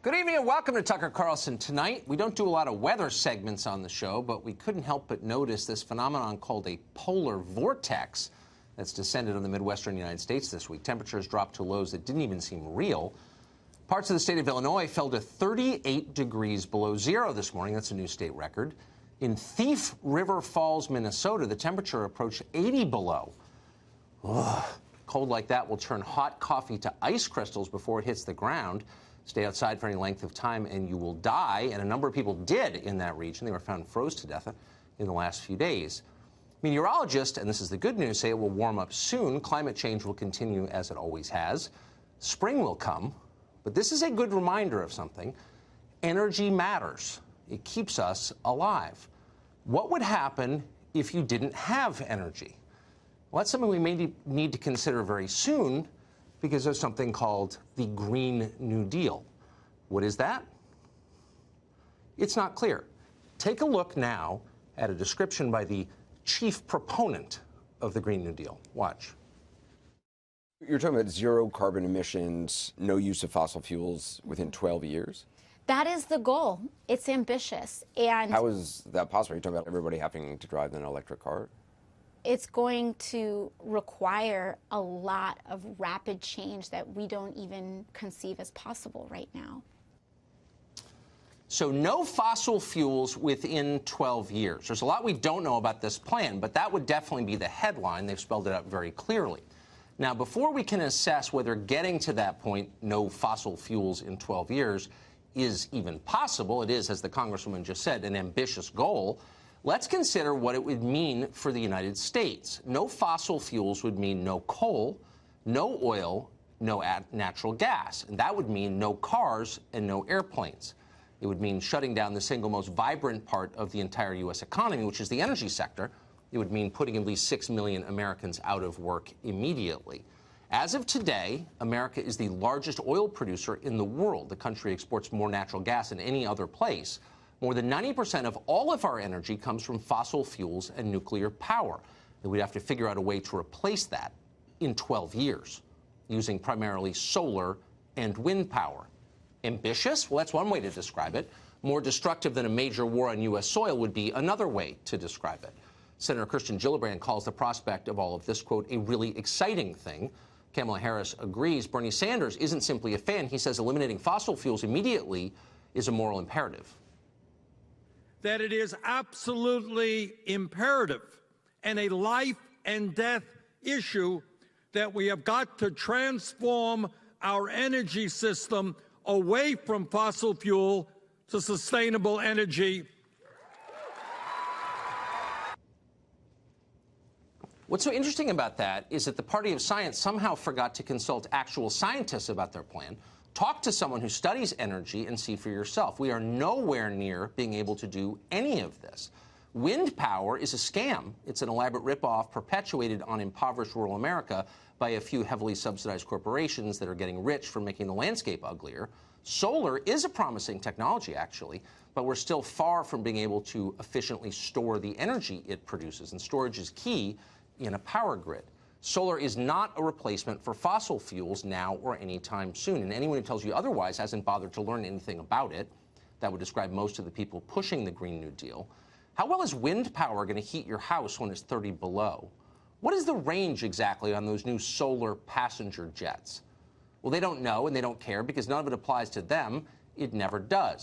Good evening and welcome to Tucker Carlson. Tonight, we don't do a lot of weather segments on the show, but we couldn't help but notice this phenomenon called a polar vortex that's descended on the Midwestern United States this week. Temperatures dropped to lows that didn't even seem real. Parts of the state of Illinois fell to 38 degrees below zero this morning. That's a new state record. In Thief River Falls, Minnesota, the temperature approached 80 below. Ugh. Cold like that will turn hot coffee to ice crystals before it hits the ground. Stay outside for any length of time and you will die. And a number of people did in that region. They were found froze to death in the last few days. Meteorologists, and this is the good news, say it will warm up soon. Climate change will continue as it always has. Spring will come. But this is a good reminder of something. Energy matters. It keeps us alive. What would happen if you didn't have energy? Well, that's something we may need to consider very soon, because there's something called the Green New Deal. What is that? It's not clear. Take a look now at a description by the chief proponent of the Green New Deal. Watch. You're talking about zero carbon emissions, no use of fossil fuels within 12 years? That is the goal. It's ambitious. And how is that possible? You're talking about everybody having to drive an electric car? It's going to require a lot of rapid change that we don't even conceive as possible right now. So no fossil fuels within 12 years. There's a lot we don't know about this plan, but that would definitely be the headline. They've spelled it out very clearly. Now, before we can assess whether getting to that point, no fossil fuels in 12 years, is even possible, it is, as the Congresswoman just said, an ambitious goal. Let's consider what it would mean for the United States. No fossil fuels would mean no coal, no oil, no natural gas. And that would mean no cars and no airplanes. It would mean shutting down the single most vibrant part of the entire U.S. economy, which is the energy sector. It would mean putting at least 6 million Americans out of work immediately. As of today, America is the largest oil producer in the world. The country exports more natural gas than any other place. More than 90% of all of our energy comes from fossil fuels and nuclear power. And we'd have to figure out a way to replace that in 12 years, using primarily solar and wind power. Ambitious? Well, that's one way to describe it. More destructive than a major war on U.S. soil would be another way to describe it. Senator Kirsten Gillibrand calls the prospect of all of this, quote, a really exciting thing. Kamala Harris agrees. Bernie Sanders isn't simply a fan. He says eliminating fossil fuels immediately is a moral imperative. That it is absolutely imperative and a life and death issue that we have got to transform our energy system away from fossil fuel to sustainable energy. What's so interesting about that is that the Party of Science somehow forgot to consult actual scientists about their plan. Talk to someone who studies energy and see for yourself. We are nowhere near being able to do any of this. Wind power is a scam. It's an elaborate ripoff perpetuated on impoverished rural America by a few heavily subsidized corporations that are getting rich from making the landscape uglier. Solar is a promising technology, actually, but we're still far from being able to efficiently store the energy it produces, and storage is key in a power grid. Solar is not a replacement for fossil fuels now or anytime soon. And anyone who tells you otherwise hasn't bothered to learn anything about it. That would describe most of the people pushing the Green New Deal. How well is wind power going to heat your house when it's 30 below? What is the range exactly on those new solar passenger jets? Well, they don't know and they don't care because none of it applies to them. It never does.